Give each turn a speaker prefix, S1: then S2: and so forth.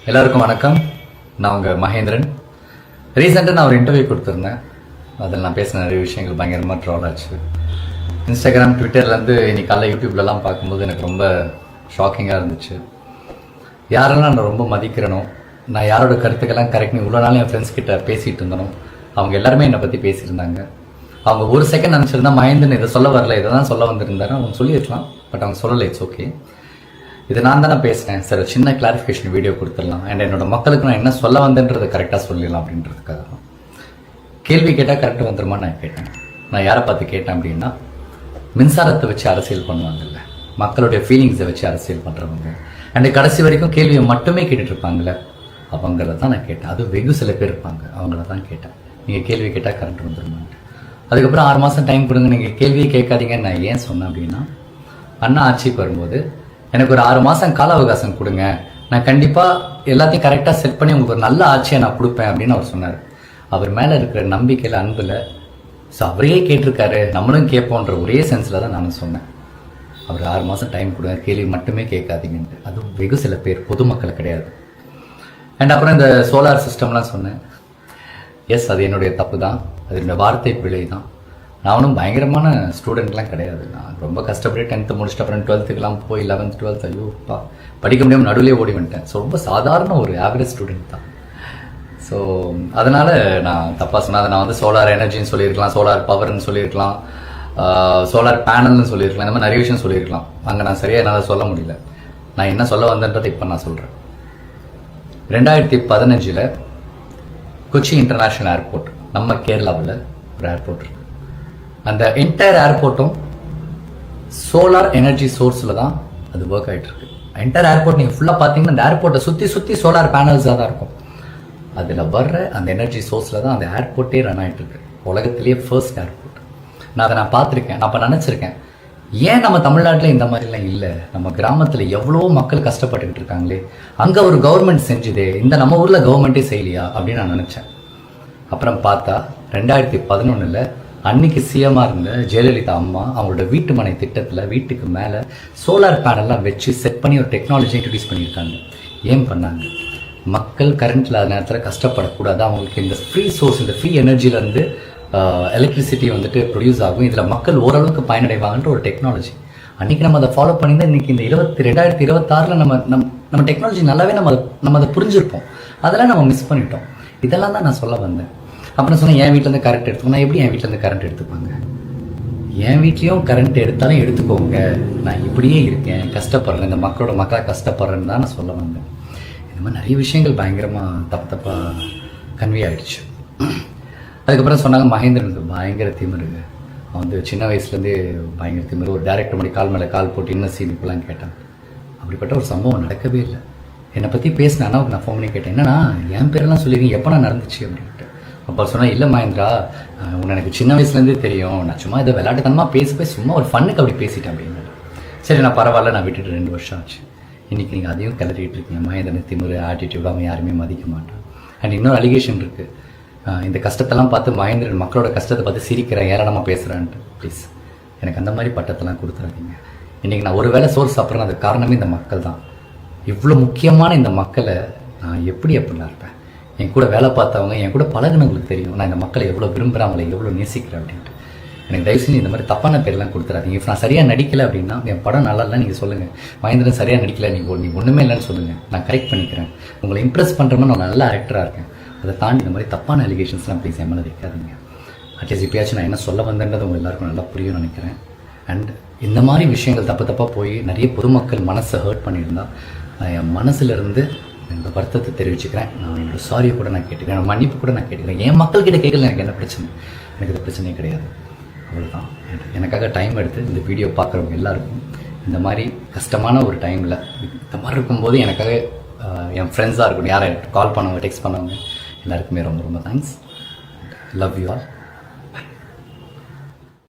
S1: எல்லாருக்கும் வணக்கம். நான் உங்கள் மகேந்திரன். ரீசெண்டாக நான் ஒரு இன்டர்வியூ கொடுத்துருந்தேன். அதில் நான் பேசின நிறைய விஷயங்கள் பயங்கரமாக ட்ரால் ஆச்சு. இன்ஸ்டாகிராம், ட்விட்டர்லேருந்து இன்னைக்கு காலைல யூடியூப்லலாம் பார்க்கும்போது எனக்கு ரொம்ப ஷாக்கிங்காக இருந்துச்சு. யாரெல்லாம் நான் ரொம்ப மதிக்கிறனோ, நான் யாரோட கருத்துக்கெல்லாம் கரெக்ட்னு இவ்வளோ நாள் என் ஃப்ரெண்ட்ஸ் கிட்ட பேசிகிட்டு இருந்தனோ, அவங்க எல்லாருமே என்னை பற்றி பேசியிருந்தாங்க. அவங்க ஒரு செகண்ட் நினச்சிருந்தா மகேந்திரன் இதை சொல்ல வரல, இதை தான் சொல்ல வந்திருந்தாரு அவங்க சொல்லியிருக்கலாம். பட் அவங்க சொல்லலை. It's okay. இது நான் தானே பேசுகிறேன் சார், சின்ன கிளாரிஃபிகேஷன் வீடியோ கொடுத்துடலாம். அண்ட் என்னோட மக்களுக்கு நான் என்ன சொல்ல வந்தேன்றதை கரெக்டாக சொல்லிடலாம் அப்படின்றதுக்காக தான். கேள்வி கேட்டால் கரெக்டாக வந்துருமா நான் கேட்டேன். நான் யாரை பார்த்து கேட்டேன் அப்படின்னா, மின்சாரத்தை வச்சு அரசியல் பண்ணுவாங்கல்ல, மக்களுடைய ஃபீலிங்ஸை வச்சு அரசியல் பண்ணுறவங்க, அண்ட் கடைசி வரைக்கும் கேள்வியை மட்டுமே கேட்டுட்டு இருப்பாங்கல்ல, அவங்கள தான் நான் கேட்டேன். அது வெகு சில பேர் இருப்பாங்க, அவங்கள தான் கேட்டேன். நீங்கள் கேள்வி கேட்டால் கரெக்ட் வந்துருமான்ட்டு. அதுக்கப்புறம் 6 மாதம் டைம் கொடுங்க, நீங்கள் கேள்வியே கேட்காதீங்கன்னு நான் ஏன் சொன்னேன் அப்படின்னா, அண்ணா ஆட்சிக்கு வரும்போது எனக்கு ஒரு 6 மாதம் கால அவகாசம் கொடுங்க, நான் கண்டிப்பாக எல்லாத்தையும் கரெக்டாக செட் பண்ணி உங்களுக்கு ஒரு நல்ல ஆட்சியை நான் கொடுப்பேன் அப்படின்னு அவர் சொன்னார். அவர் மேலே இருக்கிற நம்பிக்கையில், அன்பில், ஸோ அவரையே கேட்டிருக்காரு, நம்மளும் கேட்போன்ற ஒரே சென்ஸில் தான் நான் சொன்னேன். அவர் 6 மாதம் டைம் கொடுங்க, கேள்வி மட்டுமே கேட்காதீங்கன்ட்டு. அதுவும் வெகு சில பேர், பொதுமக்கள் கிடையாது. அண்ட் அப்புறம் இந்த சோலார் சிஸ்டம்லாம் சொன்னேன். எஸ், அது என்னுடைய தப்பு தான், அது என்னோட வார்த்தை பிழை தான். நான் ஒன்றும் பயங்கரமான ஸ்டூடெண்ட்லாம் கிடையாது. நான் ரொம்ப கஷ்டப்பட்டு 10th முடிச்சுட்டு அப்புறம் 12th போய் 11th 12th ஐயோப்பா படிக்க முடியாமல் நடுவிலே ஓடி வந்துட்டேன். ஸோ ரொம்ப சாதாரண ஒரு ஆவரேஜ் ஸ்டூடெண்ட் தான். ஸோ அதனால் நான் தப்பாக சொன்னேன். அதை நான் வந்து சோலார் எனர்ஜின்னு சொல்லியிருக்கலாம், சோலார் பவர்னு சொல்லியிருக்கலாம், சோலார் பேனல்னு சொல்லியிருக்கலாம், இந்த மாதிரி நிறைய விஷயம் சொல்லியிருக்கலாம். அங்கே நான் சரியாக என்னால் சொல்ல முடியல. நான் என்ன சொல்ல வந்தேன்றதை இப்போ நான் சொல்கிறேன். 2015 கொச்சி இன்டர்நேஷ்னல் ஏர்போர்ட், நம்ம கேரளாவில் ஒரு ஏர்போர்ட் இருக்குது. அந்த என்டையர் ஏர்போர்ட்டும் சோலார் எனர்ஜி சோர்ஸில் தான் அது ஒர்க் ஆகிட்டு இருக்கு. என்டையர் ஏர்போர்ட் நீங்கள் ஃபுல்லாக பார்த்தீங்கன்னா அந்த ஏர்போர்ட்டை சுற்றி சோலார் பேனல்ஸாக தான் இருக்கும். அதில் வர்ற அந்த எனர்ஜி சோர்ஸில் தான் அந்த ஏர்போர்ட்டே ரன் ஆகிட்டு இருக்கு. உலகத்திலேயே ஃபர்ஸ்ட் ஏர்போர்ட். நான் அதை பார்த்துருக்கேன். நான் அப்போ நினச்சிருக்கேன், ஏன் நம்ம தமிழ்நாட்டில் இந்த மாதிரிலாம் இல்லை, நம்ம கிராமத்தில் எவ்வளோ மக்கள் கஷ்டப்பட்டுக்கிட்டு இருக்காங்களே, அங்கே ஒரு கவர்மெண்ட் செஞ்சுதே, இந்த நம்ம ஊரில் கவர்மெண்ட்டே செய்யலையா அப்படின்னு நான் நினச்சேன். அப்புறம் பார்த்தா 2011 அன்னைக்கு சிஎம்மாக இருந்த ஜெயலலிதா அம்மா அவங்களோட வீட்டு மனை திட்டத்தில் வீட்டுக்கு மேலே சோலார் பேனல்லாம் வச்சு செட் பண்ணி ஒரு டெக்னாலஜி இன்ட்ரடியூஸ் பண்ணியிருக்காங்க. ஏன் பண்ணாங்க? மக்கள் கரண்ட் இல்லாத நேரத்தில் கஷ்டப்படக்கூடாது, அவங்களுக்கு இந்த ஃப்ரீ சோர்ஸ், இந்த ஃப்ரீ எனர்ஜிலேருந்து எலக்ட்ரிசிட்டி வந்துட்டு ப்ரொடியூஸ் ஆகும், இதில் மக்கள் ஓரளவுக்கு பயனடைவாங்கன்ற ஒரு டெக்னாலஜி. அன்றைக்கி நம்ம அதை ஃபாலோ பண்ணி தான் இன்றைக்கி இந்த 2026 நம்ம டெக்னாலஜி நல்லாவே நம்ம அதை புரிஞ்சிருப்போம். அதெல்லாம் நம்ம மிஸ் பண்ணிட்டோம். இதெல்லாம் தான் நான் சொல்ல வந்தேன். அப்புறம் சொன்னேன், என் வீட்டிலேருந்து கரண்ட் எடுத்துக்கணும். நான் எப்படி என் வீட்டிலேருந்து கரண்ட் எடுத்துப்பாங்க? என் வீட்லேயும் கரண்ட் எடுத்தாலும் எடுத்துக்கோங்க, நான் இப்படியே இருக்கேன், கஷ்டப்படுறேன், இந்த மக்களாக கஷ்டப்படுறேன்னு தான் நான் சொல்ல வந்தேன். இந்த மாதிரி நிறைய விஷயங்கள் பயங்கரமாக தப்பாக கன்வே ஆகிடுச்சு. அதுக்கப்புறம் சொன்னாங்க, மகேந்திரனுக்கு பயங்கர திமிரு, அவன் வந்து சின்ன வயசுலேருந்தே பயங்கர திமிரு, ஒரு டேரக்டர் முடி கால் மேலே கால் போட்டு இன்னும் சீன் இப்பெல்லாம் கேட்டான். அப்படிப்பட்ட ஒரு சம்பவம் நடக்கவே இல்லை. என்னை பற்றி பேசின அண்ணாவுக்கு நான் ஃபோன் பண்ணி கேட்டேன், என்னன்னா என் பேரெல்லாம் சொல்லிடுங்க, எப்போ நான் நடந்துச்சு அப்படின்ட்டு. அப்போ சொன்னால், இல்லை மகேந்திரா, உன்னை எனக்கு சின்ன வயசுலேருந்தே தெரியும், நான் சும்மா இதை விளையாட்டுத்தனமாக பேசி சும்மா ஒரு ஃபன்னுக்கு அப்படி பேசிட்டேன் அப்படின்னு. சரி, நான் பரவாயில்ல, நான் விட்டுட்டு 2 வருஷம் ஆச்சு. இன்றைக்கி நீங்கள் அதையும் கிளறிட்டு இருக்கீங்க. மகேந்திரன் திமிரு, ஆட்டிடியூட், அவன் யாருமே மதிக்க மாட்டான். அண்ட் இன்னொரு அலிகேஷன் இருக்குது, இந்த கஷ்டத்தெல்லாம் பார்த்து மகேந்திரன் மக்களோட கஷ்டத்தை பார்த்து சிரிக்கிறேன், ஏராளமாக பேசுகிறான்ட்டு. ப்ளீஸ் எனக்கு அந்த மாதிரி பட்டத்தெல்லாம் கொடுத்துறாதீங்க. இன்றைக்கி நான் ஒரு வேளை சோறு சாப்பிட்றேன், அது காரணமே இந்த மக்கள் தான். இவ்வளோ முக்கியமான இந்த மக்களை நான் எப்படிலாம் இருப்பேன்? என் கூட வேலை பார்த்தவங்க, என் கூட பழகினவங்களுக்கு தெரியும் நான் இந்த மக்களை எவ்வளோ விரும்புகிறேன், அவங்களை எவ்வளோ நேசிக்கிறேன் அப்படின்ட்டு. எனக்கு தயவு செஞ்சு இந்த மாதிரி தப்பான பேர்லாம் கொடுத்துறாதீங்க. இப்போ நான் சரியாக நடிக்கலை அப்படின்னா, என் படம் நல்லா இல்லை நீங்கள் சொல்லுங்கள், மகேந்திரன் சரியாக நடிக்கலை, நீ ஒன்றுமே இல்லைன்னு சொல்லுங்கள், நான் கரெக்ட் பண்ணிக்கிறேன். உங்களை இம்ப்ரெஸ் பண்ணுறோம்னா நான் நல்ல ஆக்டராக இருக்கேன். அதை தாண்டி இந்த மாதிரி தப்பான அலிகேஷன்ஸ்லாம் ப்ளீஸ் என் மேலே வைக்காதீங்க. அட்லீஸ்ட் இப்போயாச்சும் நான் என்ன சொல்ல வந்தேன்றது உங்கள் எல்லாருக்கும் நல்லா புரியும் நினைக்கிறேன். அண்ட் இந்த மாதிரி விஷயங்கள் தப்பாக போய் நிறைய பொதுமக்கள் மனசை ஹர்ட் பண்ணியிருந்தா, நான் என் மனசுலேருந்து இந்த வருத்தத்தை தெரிவிச்சுக்கிறேன். நான் என்னோட சாரியை கூட நான் கேட்டுக்கிறேன், மன்னிப்பு கூட நான் கேட்டுக்கிறேன். என் மக்கள்கிட்ட கேட்கல எனக்கு என்ன பிரச்சனை, எனக்கு இது பிரச்சனையே கிடையாது. அவ்வளோதான். எனக்காக டைம் எடுத்து இந்த வீடியோ பார்க்குறவங்க எல்லாருக்கும், இந்த மாதிரி கஷ்டமான ஒரு டைமில் இந்த மாதிரி இருக்கும்போது எனக்காக என் ஃப்ரெண்ட்ஸாக இருக்கணும், யாரை கால் பண்ணவங்க, டெக்ஸ்ட் பண்ணவங்க எல்லாருக்குமே ரொம்ப ரொம்ப தேங்க்ஸ். Love you all.